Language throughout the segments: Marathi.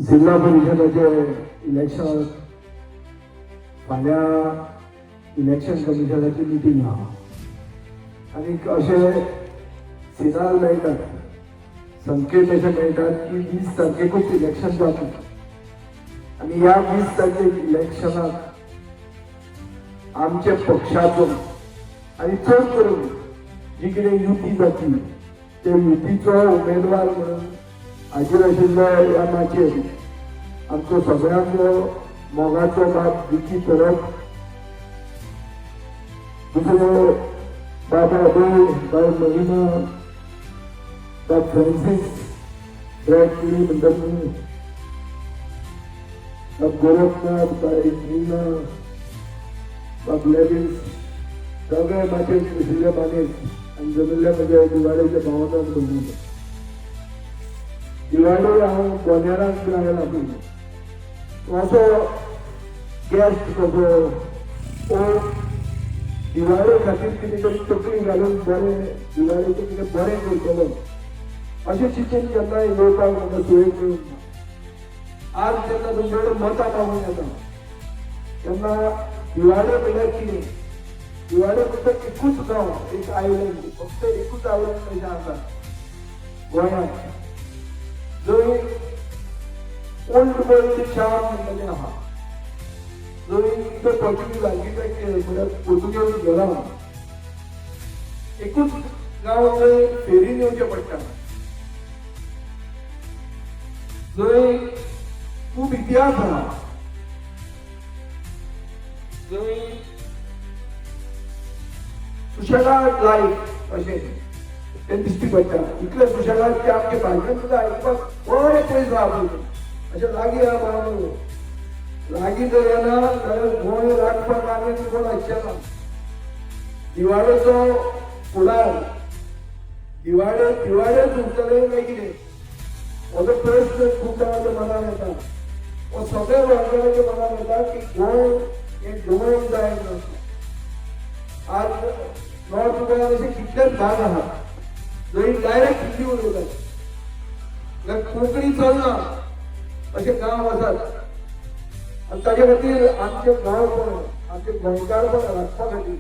जिल्हा परिषदेचे इलेक्शन फाल्यां इलेक्शन कमिशनाची मिटींग आहा आनी अशे सिग्नल मेळटात संकेत अशे मेळटात की 20 तारखेकूच इलेक्शन जातलें आनी ह्या 20 तारखेक इलेक्शनाक आमच्या पक्षाचो आनी चड करून जी कितें युती जातली ते युतीचो उमेदवार म्हणून हाजीर आशिल्ल्या ह्या माचयेर आमचो सगळ्यांचो मोगाचो बाब विकी परब, दुसरो बाबा अभय, बाय महिमा, बाब फ्रांसीस ब्रॅडली म्हणटात न्ही, बाब गोरखनाथ, बाय मीना, बाब लेविस, सगळे माचयेर बशिल्ले मानेस आनी जमिल्ल्या म्हज्या दिवाळेच्या भावनान बंदूक दिवाळी हांव गोंयाराक लायला पयलीं असो गॅस्ट कसो दिवाळे खातीर कितें तरी तकली घालून बरें दिवाळेचें कितें बरें करतलो अशें चिंतून केन्ना येवपाक म्हाका सोय मेळूंक ना. आज जेन्ना तुमचे कडेन मतां मागूंक येता तेन्ना दिवाळे म्हणल्यार कितें, दिवाळे फक्त एकूच गांव, एक आयलंड, फक्त एकूच आयलंड अशें आसा गोंयांत जंय ओल्ड गोल्ड शार म्हणटालें आहा, जंय इतर पोर्तुगीज आर्किटेक्चर म्हळ्यार पोर्तुगीज घरां, एकूच गांव जंय फेरीन येवचें पडटा, जंय खूब इतिहास आहा, जंय सुशेगाद लायफ अशें तें दिश्टी पडटा. इतलें सुशेगाद की आमचे भाशण सुद्दां आयकपाक बरें पयस रावता अशें लागीं आहा म्हणून लागीं जर येना जाल्यार गोंय राखपाक आनी कोण आसचें ना. दिवाळेचो फुडार दिवाळेच उरतलें काय कितें हो जो प्रश्न खूब जाणांच्या मनान येता, हो सगळ्या गोंयकारांच्या मनान येता की गोंय हें गोंय जायना. आज नॉर्थ गोंयान अशे कितलेच भाग आहा जंय डायरेक्ट हिंदी उलयतात, जाल्यार कोंकणी चलना अशे गांव आसात आनी ताचे खातीर आमचे गांवपण आमचे गोंयकारपण राखपा खातीर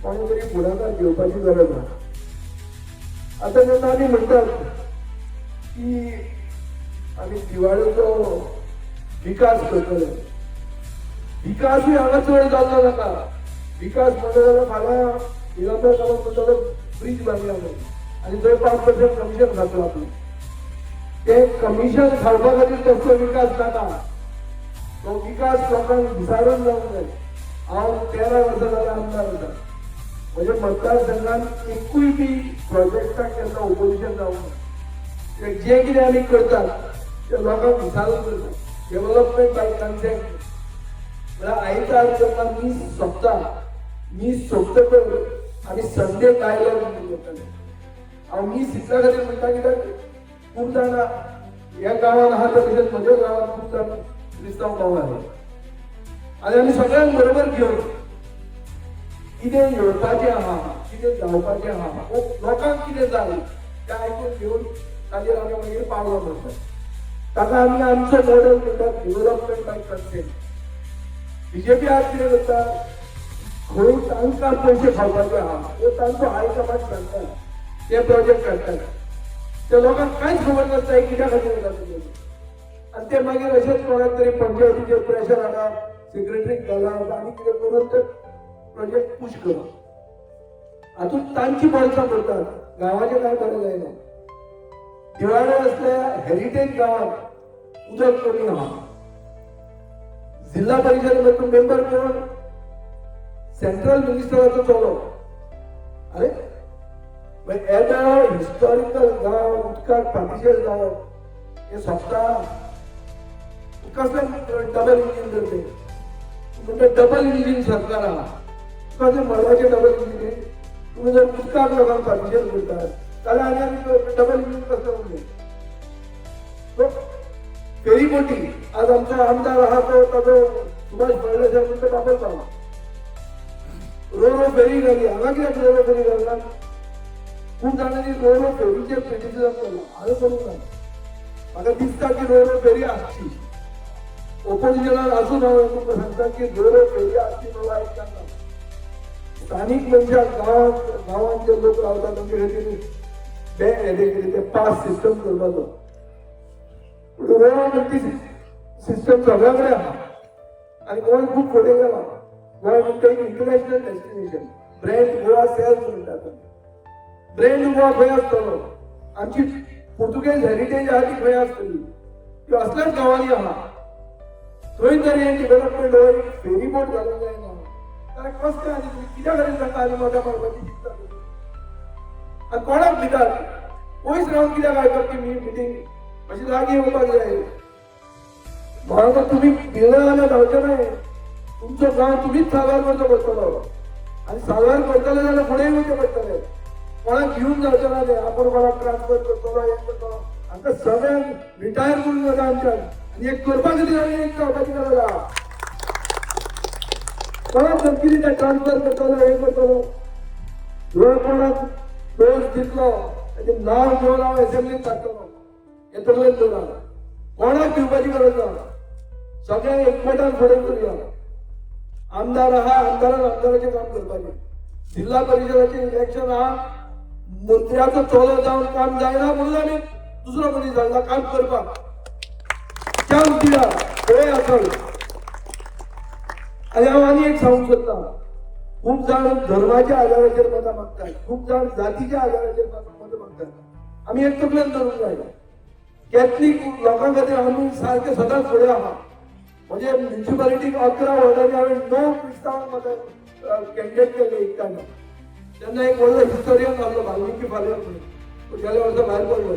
कोणी तरी फुडाकार घेवपाची गरज आसा. आतां जेन्ना आमी म्हणटात की आमी दिवाळेचो विकास करतले, विकासूय हांगा चड जाल्लो नाका. विकास म्हणलो जाल्यार फाल्यां निलंबर गांवांत म्हणटलो ब्रीज बांदया म्हणून आनी थंय 5% कमिशन घातलो आपण. ते कमिशन खावपा खातीर तसलो विकास नाका. तो विकास लोकांक विचारून जावंक जाय. हांव 13 वर्सां जाल्यार आमदार आसा. म्हज्या मतदारसंघात एकूय बी प्रोजेक्टाक केन्ना ओपोजिशन जावंक ना. जे कितें आमी करतात ते लोकांक विचारून करतात. डेव्हलपमेंट बाय कन्सेंट म्हळ्यार आयतार जेन्ना मीस सोंपतकर आमी संडे डायलॉग म्हणून करताले. हांव मीस इतल्या खातीर म्हणटा कित्याक खूब जाणां ह्या गांवांत आहा तशेंच म्हज्या गांवांत खूब जाणां क्रिस्तांव भाव आहा आनी आमी सगळ्यांक बरोबर घेवन कितें येवपाचें आहा, कितें जावपाचें आहा, लोकांक कितें जाय तें आयकून घेवन ताजेर आमी मागीर पावलो म्हणटात. ताका आमी आमचो मॉडेल म्हणटात डेव्हलपमेंट बाय कन्सेंट. बीजेपी आज कितें करता, खंय तांकां पयशे खावपाचे आहा त्यो तांचो हायकमांड सांगता, ते प्रोजेक्ट करतात. त्या लोकांक कांयच खबर नासता कित्या खातीर जाता आनी ते मागीर अशेंच कोणाक तरी पंचायतीचेर प्रेशर हाडप, सेक्रेटरीक घालप आनी कितें करून ते प्रोजेक्ट पुश करप. हातूंत तांची बळसां करतात, गांवाचें कांय बरें जायना. दिवाळे असल्या हेरिटेज गांवांत उदक कमी आहा. जिल्हा परिषदेचो मेंबर कोण, सेंट्रल मिनिस्टराचो चलो. अरे येदो हिस्टॉरिकल गांव उदकाक फाटीचेर जावप हें सोंपता. कसलें डबल इंजीन करते म्हणजे डबल इंजीन सरकार आहा. कशें मळबाचें डबल इंजीन तुमी जर उदकाक लोकांक फाटीचेर करतात जाल्यार आनी डबल इंजीन कसलें उरलें. फेरीबोटी आज आमचो आमदार आहा तो ताजो सुभाष फळदेसाय म्हणटा बाबा जालो रो फेरी घाली. हांगा कित्याक रो फेरी घालना. खूब जाणांनी रो फेरीचेर क्रिटिसिजम केलो, हांवें करूंक ना. म्हाका दिसता की रो फेरी आसची. ओपोजिशनात असून हांव तुमकां सांगता की जोर फेरी आसची बाबा आयकताना स्थानिक मनशाक गांवांत जे लोक रावतात तांचे खातीर ते पास सिस्टम करपाचो गोवा सिस्टम सगळ्या कडेन आहा आनी गोंय खूब फुडें गेला गोंय म्हणटा एक international destination brand Goa sales म्हणटात ब्रँड गोवा खंय आसतलो आमची पोर्तुगेज हेरिटेज आहा ती खंय आसतली ती असल्याच गांवांनी आहा थंय तरी डेव्हलपमेंट होय फेरी बोट घालूंक जायना जाल्यार कसं आनी तुमी कित्या खातीर ताका आनी मोठ्या मारपाची चिंतता आनी कोणाक भितात पयस रावन कित्याक आयकप की मिटींग अशी लागीं येवपाक जाय म्हाका तुम्ही भिलं जाल्यार धांवचे न्हय तुमचो गांव तुमीच साकार करचो पडटलो आनी साकार करतले जाल्यार फुडें वयचें पडटलें कोणाक घेवन जावचें ना तें आपूण कोणाक ट्रान्सफर करतलो हें करतलो आमकां सगळ्यांक रिटायर करून जाता आमच्यान आनी एक करपा खातीर आमी एक जावपाची गरज आहा कोणाक धमकी दिता ट्रान्सफर करतलो हें करतलो जर कोणाक दोश दितलो ताचें नांव घेवन हांव एसेंब्लीत धाडटलो हें तकलेंत दवरा कोणाक दिवपाची गरज ना सगळ्यांक एकवटान फुडें करुया आमदार आहा आमदारान आमदाराचें काम करपाचें जिल्हा परिशदाचें इलेक्शन आहा मंत्र्याचो चलो जावन काम जायना म्हणून आमी दुसरो मनीस हाडला काम करपाक चान्स दिला खंय आसत आनी हांव आनी एक सांगूंक सोदतां खूब जाण धर्माच्या आदाराचेर मतां मागतात खूब जाण जातीच्या आदाराचेर मतां मागतात आमी एक तकलेंत धरूंक जाय कॅथलीक लोकां खातीर आमी सारके सदांच फुडें आहा म्हणजे म्युनिसिपालिटीक 11 वॉर्डांनी हांवें 9 क्रिस्तांवांक म्हाका कॅन्डिडेट केले एकट्यान तेन्ना एक व्हडलो हिस्टोरियन आहलो वाल्मिकी फाल्यो म्हणून तो गेल्या वर्सा भायर पडलो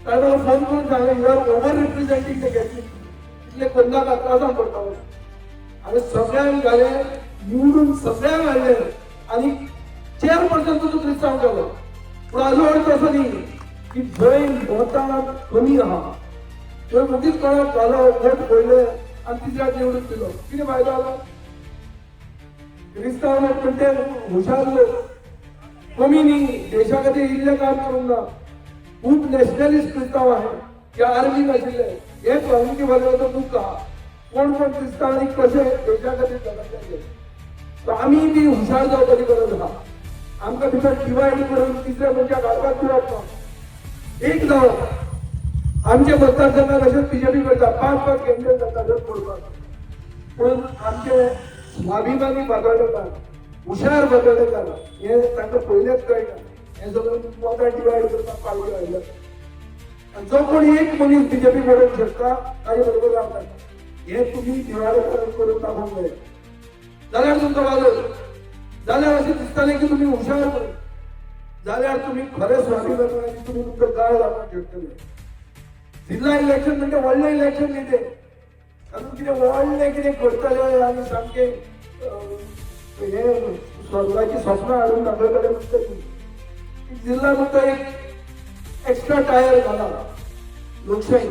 ताणें म्हाका फोन करून सांगलें you are over representing the Catholic इतले कोन्नाक त्रासांत पडटालो हांवें सगळ्यांक घालें निवडून सगळ्यांक हाडलें आनी चेअरपर्सन तुजो क्रिस्तांव केलो पूण हाजो अर्थ असो न्ही की जंय मतां कमी आहा थंय मदींच कोणाक घालो वोट पयले आनी तिसऱ्याक निवडून दिलो कितें फायदो जालो क्रिस्तांव लोक म्हणटे हुशार लोक कमी न्ही देशा खातीर इल्लें काम करूंक ना खूब नॅशनलिस्ट क्रिस्तांव आहाय जे आर्मीन आशिल्ले हेच वाल्मिकी फाल्योचो बूक आहा कोण कोण क्रिस्तांवांनी कशें देशा खातीर झगडटाले सो आमी बी हुशार जावपाची गरज आहा आमकां भितर डिवायड करून तिसऱ्या मनशाक हाडपाक दिवप ना एक जावप आमचे मतदारसंघात अशेंच बीजेपी करता 5 कॅन्डिडेट जाता जर पडपाक पूण आमचे स्वाभिमानी बातोडेकार हुशार बातोडेकार हे तांकां पयलेच कळटा हे सगळें मतां डिवायड करपाक पावले आयले आनी जो कोण एक मनीस बीजेपी करूंक शकता ताजे बरोबर रावतात हे तुमी दिवाळेकरण करून दाखोवंक जाय जाल्यार तुमचो वालो जाल्यार अशें दिसतालें की तुमी हुशार जाल्यार तुमी खरें स्वाभिमानी आनी तुमी तुमचो गांव राखूंक शकतले जिल्हा इलेक्शन म्हणजे व्हडलें इलेक्शन न्ही तें तातूंत कितें व्हडलें कितें करतले आनी सामकें हे स्वर्गाची स्वप्नां हाडून दाखयतले म्हणटली जिल्हा म्हणटा एक एक्स्ट्रा टायर घाला लोकशाही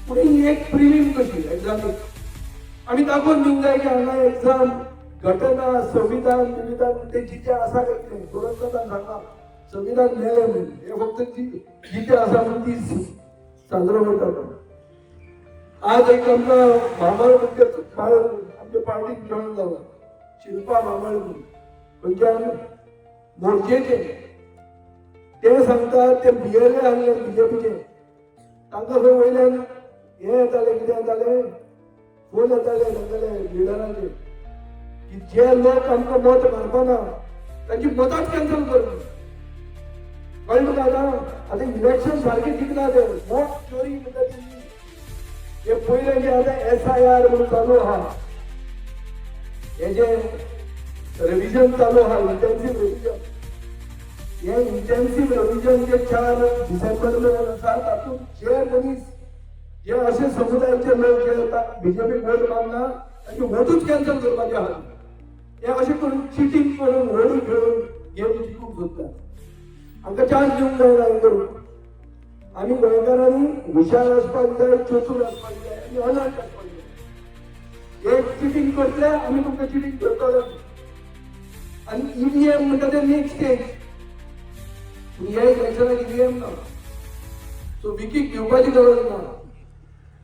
पूण ही एक प्रिलीम कशी एग्जामीक आमी दाखोवन दिवंक जाय की हांगा एग्जाम घटना संविधान विविधान ते जिते आसा कितें गोरंतकान सांगला संविधान मेळ्ळें म्हणून हे फक्त जिते आसा म्हणून ती साजरो करतात आज एक आमकां मामळ आमच्या पार्टीक जॉयन जाला शिल्पा मामळ म्हणून खंयच्यान मोर्चेचे ते सांगतात ते बीएलए आहले बीजेपीचे तांकां खंय वयल्यान हे येताले कितें येताले फोन येताले तांगेले लिडरांचे की जे लोक आमकां मत मारपाना तांची मतांच कॅन्सल करप कळ्ळें तुका आतां इलेक्शन सारकें जिखना ते वोट चोरी म्हणटा हे पयले जे आतां SIR म्हणून चालू आहा हे जे रिव्हिजन चालू आहा इंटेन्सिव्ह रिव्हिजन हे इंटेन्सिव्ह रिव्हिजन जे 4 डिसेंबर मेरेन आसा तातूंत जे मनीस जे अशे समुदायाचे लोक जे आता बीजेपी वोट मागना तांचे वोटूच कॅन्सल करपाचे आहा हे अशें करून चिटींग करून वोट घेवन गेम जिखूंक सोदतात आमकां चान्स दिवंक जायना हें करून आमी गोंयकारांनी हुशार आसपाक जाय चतूर आसपाक जाय आनी अलर्ट आसपाक जाय एक चिटींग करतले आमी तुमकां चिटींग करतले आनी EVM म्हणटा ते नेक्स्ट स्टेज ह्या इलेक्शनाक EVM ना सो विकीक घेवपाची गरज ना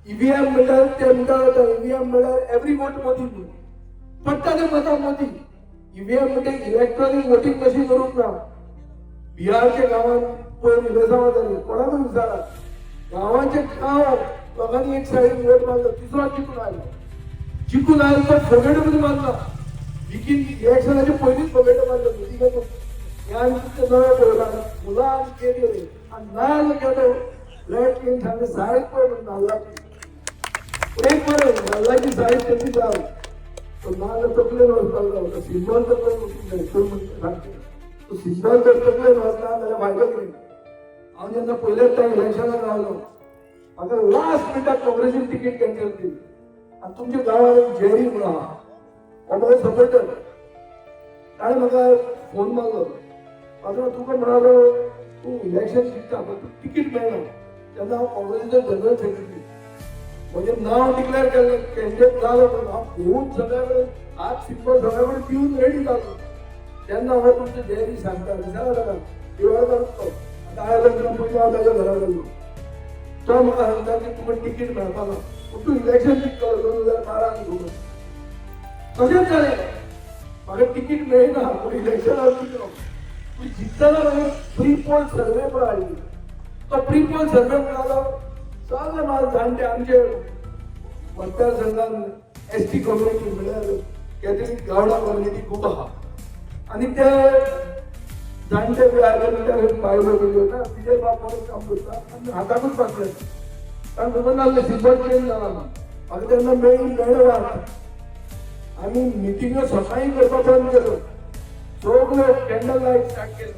ईव्हीएम म्हणल्यार ते म्हणटा ईव्हीएम म्हणल्यार एवरी वोट मोदी म्हणून पडटा ते मतां मोदी. ईव्हीएम म्हणजे इलेक्ट्रॉनिक वोटिंग मशीन करूंक ना. बिहारच्या गावांत पयलीं वेसावळ जाली, कोणाकूय विचारा, गांवांच्या गांवांत लोकांनी एक सायडीन वोट मारलो, तिसरो जिखून आयलो तो फोगेट मध्ये मारला. इलेक्शनाच्या पयलींच फोगेट मारलो. नवे पळयला मुलां केली आनी नाल्ल गेलो फ्लॅट घेवन सांगले सायज पळय म्हणून नाल्लाची एक पळय नाल्लाची सायज कशी जाव तो नाल्ल तकलेन वचपाक जाय. तो सिंबल तकलेन सांगते तो सिंबल जर तकलेन वचना जाल्यार फायदो कितें. हांव जेन्ना पयलेच टायम इलेक्शनाक रावलो म्हाका लास्ट मिनटाक काँग्रेसीन तिकीट कॅन्सल केली आनी तुमच्या गांवांत एक जेरी म्हणून आहा हो म्हजो सपोर्टर. ताणें म्हाका फोन मारलो, पात्रांव तुका म्हणालो तूं इलेक्शन जिखता पण तूं तिकीट मेळना. तेन्ना हांव काँग्रेसीचो जनरल सेक्रेटरी, म्हजें नांव डिक्लेअर केल्लें कॅन्डिडेट जालो पण हांव घेवन सगळ्या कडेन हात सिंबल सगळ्या कडेन दिवन रेडी जालो. तेन्ना हांव तुमचें जेरी सांगता विचारा ताका दिवाळकार तो आतां आयलो पयलीं हांव ताच्या घरा गेल्लो. तो म्हाका सांगता की तुका तिकीट मेळपाक ना पूण तूं इलेक्शन जिखतलो 2012 घेवन. तशेंच जालें, म्हाका तिकीट मेळना पूण इलेक्शनाक जिखलो. जिखतना प्री पोल सर्वे पण हाडली. तो प्री पोल सर्वे म्हणालो सगळे म्हाका जाणटे आमचे मतदारसंघान एसटी कम्युनिटी म्हळ्यार कॅथलिक गावडा कम्युनिटी खूब आहा आनी ते जाणटे बी आयले म्हणल्यार बायलो गेल्यो ना विजय बाब बरो काम करता आनी हाताकूच बसले कारण खबर नासलें सिंबल चेंज जाला ना. म्हाका तेन्ना मेळ्ळी वाट आमी मिटिंग्यो सकाळीं करपाक बंद केलो. सगळ्यो कॅन्डल लायट स्टार्ट केले.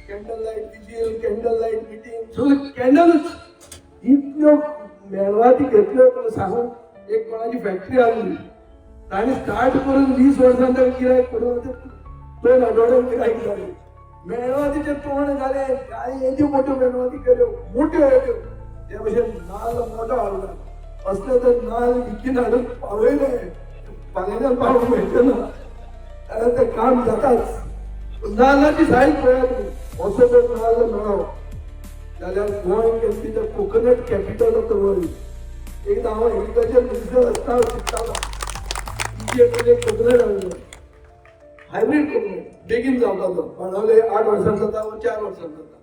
Candle light vigil, candle light meeting, सगळे कॅन्डलच. इतल्यो मेणवाती घेतल्यो पण सांगून एक कोणाची फॅक्टरी आसली ताणें स्टार्ट करून 20 वर्सां तरी गिरायक करून 2 आठवड्यान गिरायक जालें. मेणवातीचे तोंड घाले काय येद्यो मोठ्यो मेणवाती केल्यो मोठ्यो येद्यो त्या भशेन नाल्ल मोठो हाडला. असले तर नाल्ल विकीन हाडून पावयले फाल्यां पावूंक मेळचे ना कारण ते काम जाताच. नाल्लाची सायज पळया तुमी. असो जर नाल्ल मेळ्ळो जाल्यार Goa can coconut capital of the world. एकदां हांव एग्रीकल्चर मिनिस्टर आसतना शिकतालो इजिप्तमध्ये कोकोनट हाडलो हायब्रीड कोकोनट बेगीन जावपाचो. बाणावले 8 वर्सां जाता व 4 वर्सां जाता.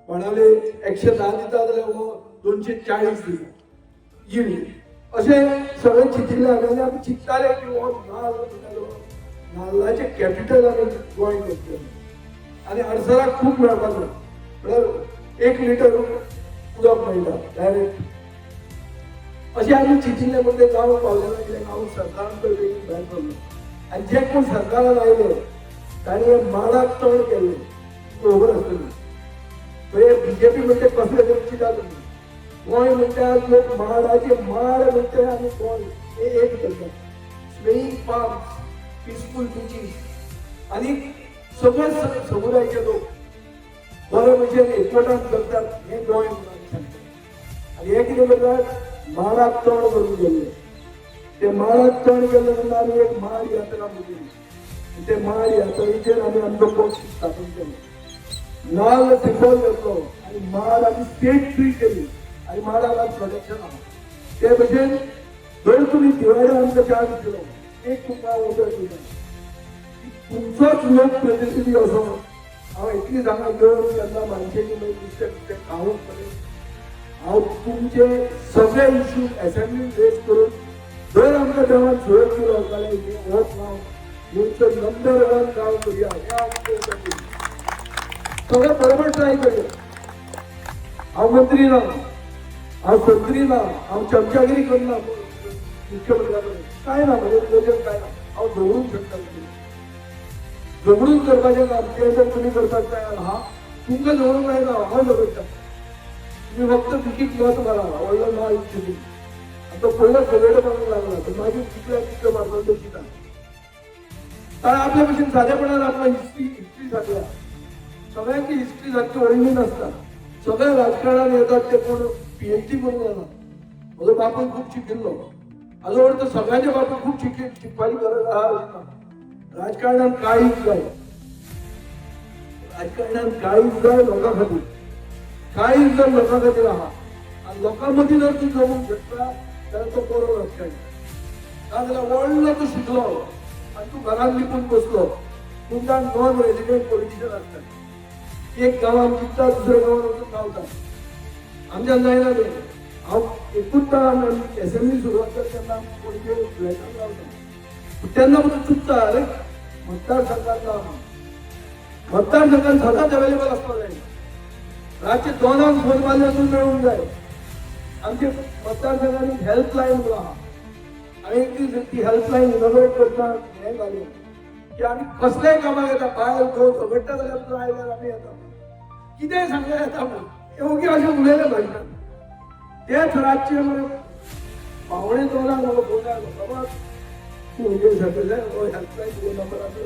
बाणावले 110 दिता जाल्यार हो 240 दिता यील्ड. अशें सगळें चिंतिल्लें आनी आमी चिंतताले की हो नाल्ल म्हणटालो नाल्लाचें कॅपिटल आमी गोंय करतलें आनी हडसराक खूब मेळपाक जाय म्हळ्यार 1 लिटर उदक मेळटा डायरेक्ट. अशें आमी चिंतिल्लें पूण तें जावंक पावलें ना कित्याक हांव सरकारान पळय बेगीन भायर सरलो आनी जे कोण सरकारान आयले तांणी हे माडाक तोंड केल्लें. खबर आसतली थंय बीजेपी म्हणटा कसले तरी चिंता तुमी. गोंय म्हणटा लोक माडाचे माड म्हणटा आनी गोंय हे एक करता. स्वेईंग पार्क्स, पीसफूल बिचीस आनी सगळे समुदायाचे लोक बरे भशेन एकवटान करतात हे गोंय म्हणून सांगतात. आनी हे कितें करतात माडाक तोंड करून गेल्ले. ते माडाक तोंड केल्ले म्हणून आमी एक माड यात्रा केली. ते माड यात्रेचेर आमी आमचो पक्ष स्थापन केलो. नाल्ल सिंबल घेतलो आनी माड आमी स्टेट फ्री केली आनी माडाक आज प्रोटेक्शन आहा. ते भशेन जर तुमी दिवाळी आमकां चान्स दिलो एक तुमकां ऑर्डर दिता तुमचोच लोक प्रतिनिधी असो हांव इतली सांगा घेवन केन्ना मानशेची नुस्तें खावूंक पडलें हांव तुमचे सगळे इश्यू असेंब्लीन रेज करून जर आमकां देवान सोय केलो जाल्यार होच नांव गोंयचो नंबर 1 गांव करुया हें आमचें सगळें बरोबर ट्राय करया. हांव मंत्री ना हांव संत्री ना हांव चमचागिरी करना मुख्यमंत्र्या कडेन कांय ना म्हजें नजर कांय ना. हांव दवरूंक शकता दवरून करपाचें काम तें जर तुमी करपाक तयार आहा तुमकां दवरूंक जायना हांव दवरता. तुम्ही फक्त तिकीट मत मारा व्हडलो ना इच्छुकी. आता पयलो सगळे मारूंक लागला तर मागीर कितल्या मारपाक तो चिंता कारण आपल्या भशेन सादेपणान आपल्या हिस्ट्री सांगल्या. सगळ्यांची हिस्ट्री सारकी व्हडली नासता. सगळे राजकारणान येतात ते कोण PhD करून येना. म्हजो बापूय खूब शिकिल्लो हाजो अर्थ सगळ्यांचे बापूय खूब शिकपाची गरज आहा अशी ना. राजकारणात काळीज जाय. राजकारणात काळीज जाय लोकां खातीर. काळीज जर लोकां खातीर आहा आनी लोकां मदीं जर तूं जमूंक शकता जाल्यार तो बरो राजकारणी नाजाल्यार व्हडलो तूं शिकलो आनी तूं घरांत लिपून बसलो तुमकां नॉन रेजिडेंट पॉलिटिशियन आसता एक गांवांत चित्ता दुसऱ्या गांवांत वचून गावता आमच्यान जायना तें हांव एकूच एसेंब्ली सुरवात करता तेन्ना पणजे फ्लॅटान रावता तेन्ना पसून चुकता अरे मतदारसंघात सदांच अवेलेबल आसपाक जाय रातचे 2 फोन मारल्यासून मेळूंक जाय आमचे मतदारसंघांनी हेल्पलायन म्हणून आहा आनी एक दीस ती हेल्पलायन इनोग्रेट करता हें घालून की आमी कसलेय कामाक येता बायल खंय झगडटा जाल्यार पुरो आयल्यार आमी येता कितेंय सांगल्यार येता म्हणून ओके अशें उलयलें पाहिजे तेच रातचे मरे पावणे 2 म्हाका फोन आयलो बाबा तूं उलय सकयले हो हेल्पलायन तुजो नंबर आसा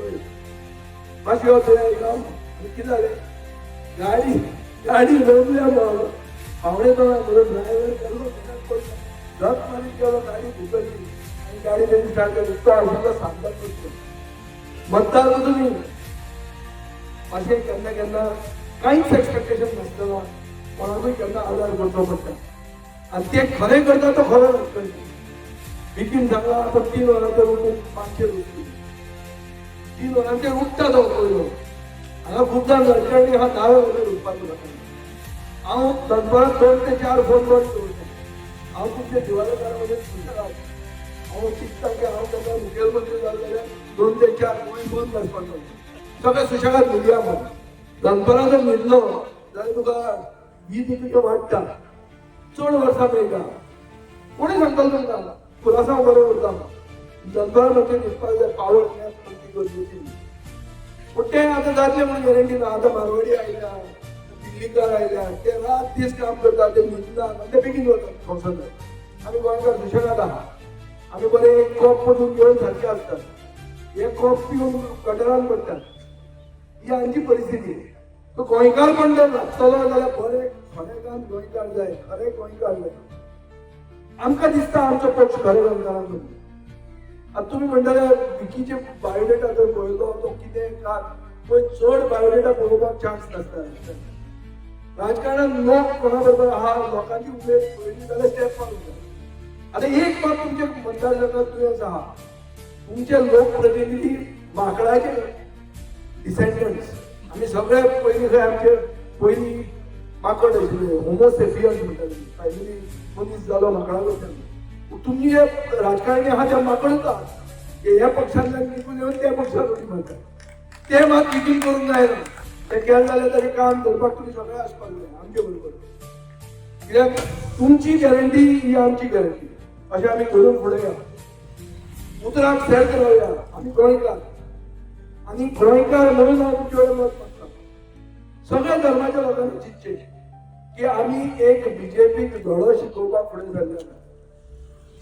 मातशें यो थंय आयलो कितें जालें गाडी रोवल्या मुळो पावणे 2 म्हजो ड्रायव्हर केल्लो झक मारीत गेलो गाडी धुकल्ली आनी गाडी तेणी स्टार्ट केली तो आशिल्लो सांगता करतो मतदार तुमी अशें केन्ना केन्ना कांयच एक्सपेक्टेशन नासतना कोणाकूय केन्ना आदार करचो पडटा आनी ते खरें करता तो खरो करता बिकीन सांगला आपण 3 वरांचेर उठून 500 रुपये 3 वरांचेर उठता तो पयलो हांगा खूब जाण राजकारणी हा 10 वरांचेर उठपाचो जाता हांव दनपारां 2 ते 4 फोन बंद दवरता हांव तुमच्या दिवाळेकारामध्ये खुशाल हांव चिंतता की हांव केन्ना मुखेलमंत्री जालो जाल्यार 2 ते 4 गोंय बंद आसपाक जाय सगळें सुशेगाद न्हिदया म्हण दनपारां जर न्हिदलो जाल्यार तुका ही तुका वाडटा चड वर्सां मेळटा कोणी सांगतालो तुमकां खुलासा बरो उरता दनपारां म्हणजे न्हिदपाक जाय पावर गरजेची पूण तें आतां जातलें म्हणून गॅरंटी ना आतां मारवाडी आयल्या दिल्लीकार आयल्या ते रात दीस काम करता ते न्हिदना आनी ते बेगीन वता संवसारांत आमी गोंयकार सुशेगाद आहा आमी बरें एक कॉप पडून घेवन सारके आसतात हे कॉप पिवन गटारान पडटात ही आमची परिस्थिती तो गोंयकार पण जर लागतलो जाल्यार बरें खरें काम गोंयकार जाय खरें गोंयकार जाय आमकां दिसता आमचो पक्ष खरें गोंयकारांक म्हणून आतां तुमी म्हणटाले विकीचे बायोडेटा जर पळयलो तो कितें काय पळय चड बायोडेटा पळोवपाक चान्स नासता राजकारणात लोक कोणा बरोबर आहा लोकांची उमेद पळयली जाल्यार स्टेप मारूंक जाय आतां एक बाब तुमचे मतदारसंघात दुयेंस आहा तुमचे लोकप्रतिनिधी माकडाचे डिसेंडंट्स आमी सगळे पयलीं खंय आमचे पयलीं माकड आशिल्ले होमोसेपियन्स म्हणटाले फॅमिली मनीस जालो माकडा कडच्यान तुमी जे राजकारणी आहा ते माकडूच आहात ह्या पक्षांतल्यान निघून येवन त्या पक्षाक वोटी मारतात ते मात विकींग करूंक जायना ते केलें जाल्यार ताचें काम करपाक तुमी सगळे आसपाक जाय आमचे बरोबर कित्याक तुमची गॅरंटी ही आमची गॅरंटी अशें आमी करून फुडें या उतराक सेट रावया आमी गोंयकार आनी गोंयकार म्हणून हांव तुमचे कडेन मत मागता सगळ्या धर्माच्या लोकांनी चिंतचें की आमी एक बीजेपीक धडो शिकोवपाक फुडें सरले ना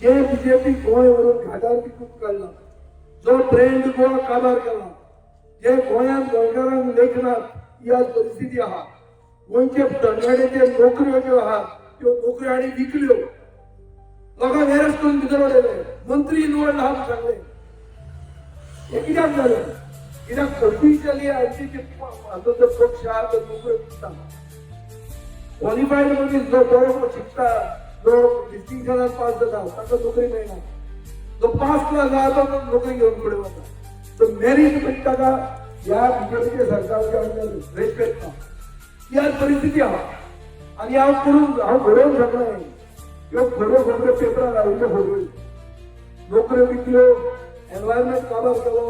जे बीजेपी गोंय व्हरून घाटार पिकून काडला जो ट्रेंड गोवा काबार केला जे गोंयांत गोंयकारांक लेखनात ही आज परिस्थिती आहा गोंयचे तरणाट्याचे नोकऱ्यो ज्यो आहा त्यो नोकऱ्यो आनी विकल्यो लोकांक हेरस करून भितर उडयले मंत्री निवड आहा म्हूण सांगले हे कित्याक जालें कित्याक सर्विसली आमची जे हाचो जो पक्ष आहा तो नोकऱ्यो विकता क्वॉलिफायड मनीस जो बरो शिकता जो डिस्टिंक्शनान पास जाता ताका नोकरी मेळना जो पास क्लास आहा तो नोकरी घेवन फुडें वता तो मेरिट म्हणजे ताका ह्या बीजेपीच्या सरकारच्या अंडर रेस्पेक्ट ना ही आज परिस्थिती आहा आनी हांव घडोवंक शकना ह्यो खऱ्यो खबऱ्यो पेपरार घालूंच्यो खबऱ्यो नोकऱ्यो विकल्यो एनवायरमेंट काबार केलो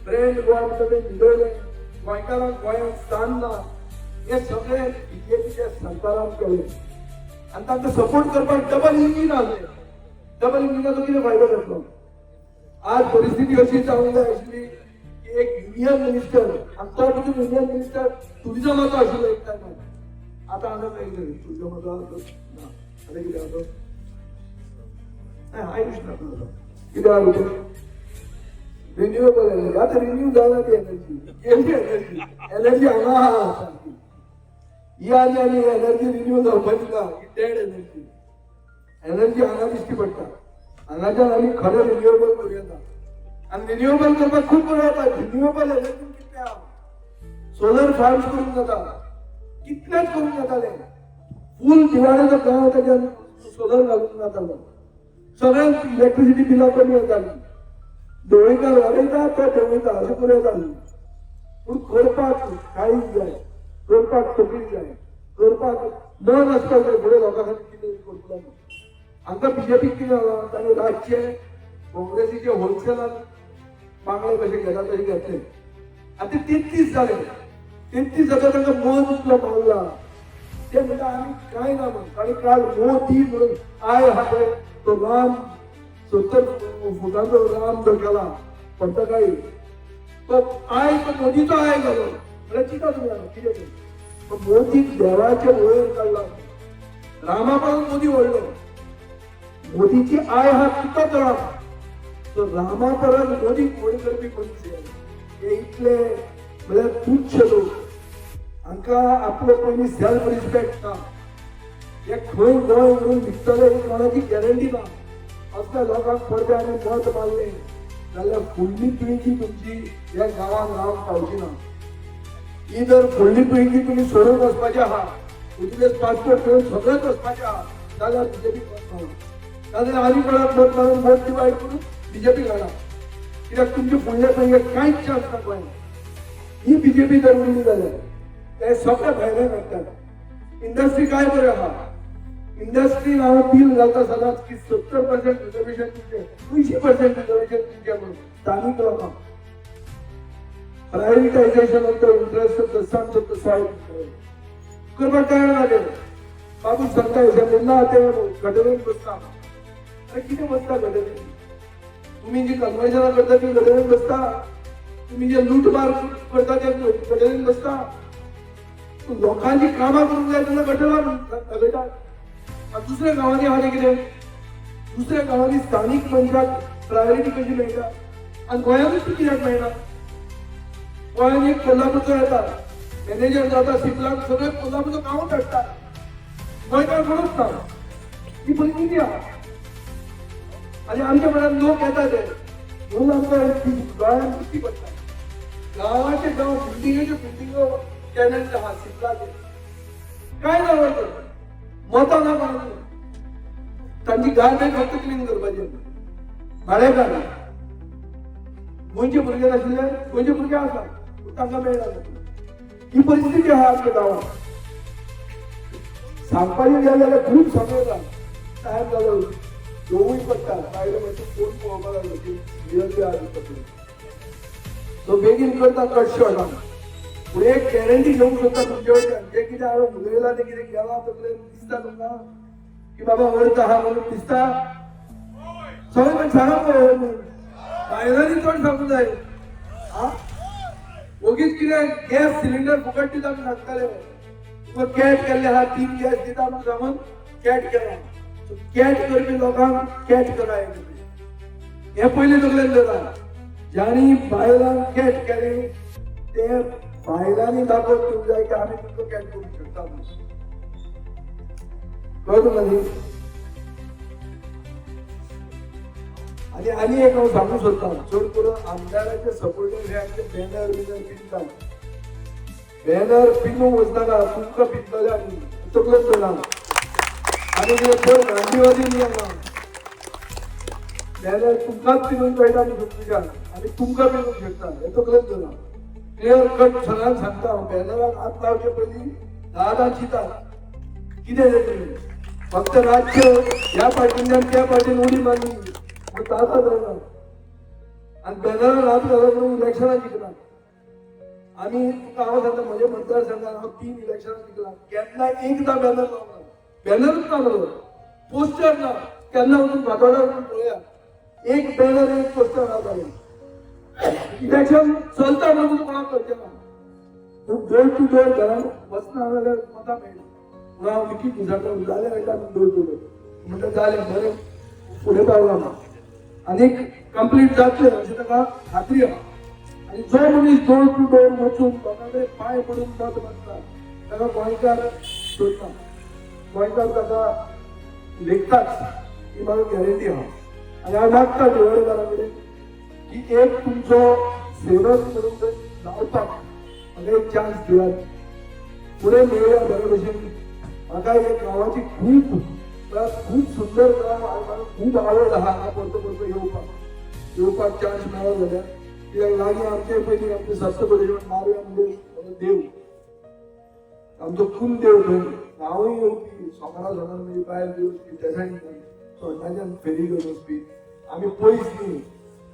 ब्रँड गोवा म्हणटा तें भिडयलें गोंयकारांक गोंयांत स्थान ना हे सगळें बीजेपीच्या सरकारान केलें आनी तांकां सपोर्ट करपाक डबल इंजीन आसलें डबल इंजिनाचो कितें फायदो जातलो आज परिस्थिती अशी जावंक जाय आशिल्ली की एक युनियन मिनिस्टर आनी तो पसून युनियन मिनिस्टर टुरिजमाचो आशिल्लो एक टायमार आतां हांगा काय टुरिजमाचो ना आतां कितें आहा तो आयुश ना कितें आहा तो रिन्युएबल एनर्जी आतां रिन्यू जायना ती एनर्जी एनर्जी हांगा आहा ही आनी एनर्जी रिन्यू जावपाची ना ही डेड एनर्जी एनर्जी हांगा दिश्टी पडटा हांगाच्यान आमी खरें रिन्युएबल करूं येता आनी रिन्युएबल करपाक खूब बरें जाता रिन्युएबल एनर्जी कितलें आहा सोलर फार्म्स करूंक जाता कितलेंच करूंक जातालें फूल दिवाळेचो गांव ताच्यान सोलर घालूंक जातालो सगळ्यांक इलेक्ट्रिसिटी बिलां कमी येताली. ढवळीकार वाडयता तो ढवळीता अशें करून येताली. पूण करपाक काळीज जाय, करपाक तकली जाय, करपाक मन आसपाक जाय. फुडें लोकां खातीर कितें करतलो. हांकां बीजेपीक कितें जालां, तांणी रातचे काँग्रेसीचे होलसेलान बांगडे कशे घेता तशे घेतले. आतां 33 जाले. 33 जाता तांकां मन इतलो मारला. ते म्हणटा आमी कांय ना म्हण. आनी काल मोदी म्हणून आय हा पळय तो राम 70 फुटांचो राम जो केला पट्टकाळी, तो आय तो मोदीचो आय जालो. म्हळ्यार चिंता तुमी कितें केलें. मोदीक देवाचे वयर काडला. रामा परस मोदी व्हडलो. मोदीची आय हा तुकाच राम. तो रामा परस मोदीक व्हड करपी मनीस हे इतले म्हळ्यार तुच्छ लोक. हांकां आपलो पयलीं सेल्फ रिस्पेक्ट ना. हे खंय गोंय म्हणून विकतले ही कोणाची गॅरंटी ना. असल्या लोकांक पडते आनी मत मारले जाल्यार फुडली पिळगी तुमची ह्या गांवांत रावंक पावची ना. ही जर फुडली पिळगी तुमी सोडून वचपाचे आहा, तुमचे पासपोर्ट घेवन सगळेच वचपाचे आहा, जाल्यार बीजेपी वचना. जाल्यार आनी कोणाक मत मारून मत डिवायड करून बीजेपी घाला. कित्याक तुमचे फुडले पिळगेक कांयच चान्स ना गोंयांत. ही बीजेपी जर उरली जाल्यार ते सगळे भायले काडटात. इंडस्ट्री काय बरें आहा. इंडस्ट्री हांव बील घालता सदांच की 70% रिजर्वेशन तुमचे, 80% रिजर्वेशन तुमचे म्हणून स्थानीक लोकांक. Privatisation of the interest of the sons of the soil करपाक तयार जाले. बाबू सांगता असेंब्लीन ते घटनेन बसता. अरे कितें बसता घटनेन. तुम्ही जी कन्वर्जनां करता ती घटनेन बसता. तुम्ही जे लूटमार करता ते घटनेन बसता. लोकांची कामां करूंक जाय तेन्ना घटना घडयतात. दुसऱ्या गांवांनी आहा कितें. दुसऱ्या गांवांनी स्थानीक मनशाक प्रायोरिटी कशी मेळटा आनी गोंयांतूच ती कित्याक मेळना. गोंयांत एक कोल्हापूरचो येता मॅनेजर जाता सिपलाक सगळे कोल्हापूरचो गांवूच हाडटा. गोंयकार कोणूच ना. ही परिस्थिती आहा. आनी आमच्या मनान लोक येता ते म्हणून आमकां गोंयांत दिश्टी पडटा. गांवाचे गांव बिल्डिंगेच्यो बिल्डिंगो टॅनंट आहा सिपलाचे. काय ना मतां ना कोणाक. तांची गार्बेज फक्त क्लीन करपाची. भाडेकार गोंयचे भुरगे नाशिल्ले, गोंयचे भुरगे आसा तांकां मेळना. ही परिस्थिती आहा आमच्या गांवांत. सांगपाचें गेलें जाल्यार खूब समय टायम जालो. येवूय पडटा. बायले मातशें फोन पळोवपाक लागलो की निरंजन आहा दिसता. तो बेगीन करता कट शॉर्टान. फुडें एक गॅरंटी घेवंक सोदता तुमचे कडच्यान. जे कितें हांवें उलयलां तें कितें केलां तकलेन दिसता तुमकां की बाबा व्हरता आहा म्हणून दिसता. सगळें सांगा पळय. बायलांनी चड सांगूंक जाय. ओगीच कितें गॅस सिलिंडर फुकट दिता म्हूण सांगताले. तुका कॅट केल्ले आहा 3 गॅस दिता म्हूण सांगून कॅट केला. कॅट करपी लोकांक कॅट करा. हे पयलीं तकलेन धरा. ज्यांनी बायलांक कॅट केले ते बायलांनी दाखोवन दिवंक जाय की आमी तुमकां कॅट करूंक शकता म्हणून. कळ्ळें तुमकां. आनी एक हांव सांगूंक सोदतां. चड करून आमदाराचे सपोर्टर हे आमचे बॅनर बिनर पिंतात. बॅनर पिनूंक वचनाका तुमकां पिंतले आमी तकलेन धरा. आनी चड गांधीवादी नियम ना. बॅनर तुमकांच पिनूंक मेळटा न्ही तुमच्यान आनी तुमकां पिनूंक शकता. हे तकलेन धरा. क्लियर कट सगळ्यांक सांगता. बॅनराक हात लावचे पयलीं 10 चिंतात कितें जातलें. फक्त राज्य ह्या पार्टींतल्यान त्या पार्टीन उडी मारली पूण ताता जायना. आनी बॅनराक हात घालप म्हणून इलेक्शनां जिखना. आमी तुका हांव सांगता म्हज्या मतदारसंघात हांव 3 इलेक्शनां जिखला. केन्ना एकदा बॅनर लावना. बॅनरूच ना जालो. पोस्टर ना. केन्ना वचून फातोर्डा वचून पळया. एक बॅनर एक पोस्टर ना जालें. इलेक्शन चलता म्हणून कोणाक करचें ना. डोर टू डोर घरान वचना जाल्यार मतां मेळना. म्हणून हांव विकी दिसांतलो जालें मेळटा डोर टू डोर म्हणटा जालें बरें फुडें पावलां. आनीक कंप्लीट जातलें अशें ताका खात्री आहा. आनी जो मनीस डोर टू डोर वचून लोकां कडेन पांय पडून मत मागता ताका गोंयकार सोदता. गोंयकार ताका लेखताच ही म्हाका गॅरंटी आहा. आनी हांव मागता देवळकारा कडेन की एक तुमचो सेवक म्हणून लावपाक म्हाका एक चान्स दियात. फुडें मेळया बरे भशेन. म्हाका एक गांवाची खूब तर खूप सुंदर काम आणि खूप आवड हा परतो परतो येवपाक चान्स मेळ्ळो जाल्यार कित्याक लागीं आमचे पयलीं आमचे सप्तपदी नारळ म्हणजे देव आमचो कुलदेव थंय हांवूय येवपी सोमारा सोमार म्हणजे बायल येवपी त्या सोडण्याच्यान फेरी घेवन वचपी आमी पयस न्ही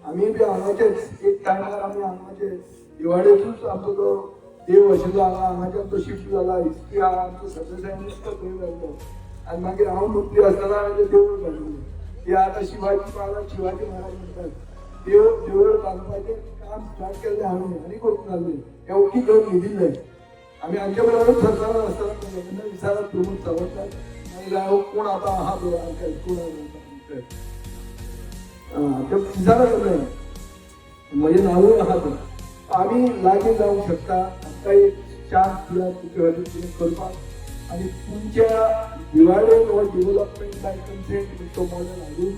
आमी बी हांगाचेच एक टायमार आमी हांगाचे दिवाळेचूच आमचो तो देव आशिल्लो हांगाच्यान तो शिफ्ट जाला हिस्ट्री आहा आमचो सत्यसाई थंय जाल्लो आनी मागीर हांव मुक्ती आसतना हांवें देवूळ बांदलें ते आतां शिवाजी महाराज म्हणटात देवूळ बांदपाचें काम स्टार्ट केल्लें हांवें आनी करून घाल्लें हें ओगी घेवन न्हिदिल्लें आमी हांचे बरोबर सरकारान आसतना तेन्ना विचारत प्रमोद सावंताक मागीर हांव कोण आतां आहा पळय कोण ते विचारत म्हजें नांवूय आहा थंय आमी लागीं जावंक शकता आमकां एक चान्स दिल्यार तुमचे खातीर कितें करपाक आनी तुमच्या दिवाळेन हो डेव्हलपमेंट बाय कन्सेंट तो मॉडेल हाडून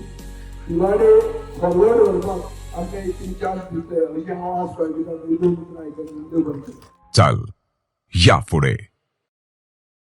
दिवाळे फॉरवर्ड व्हरपाक आमकां एक चान्स दितले अशें हांव आस बाळगिता दोन मित्र आयकून चल या पुढे.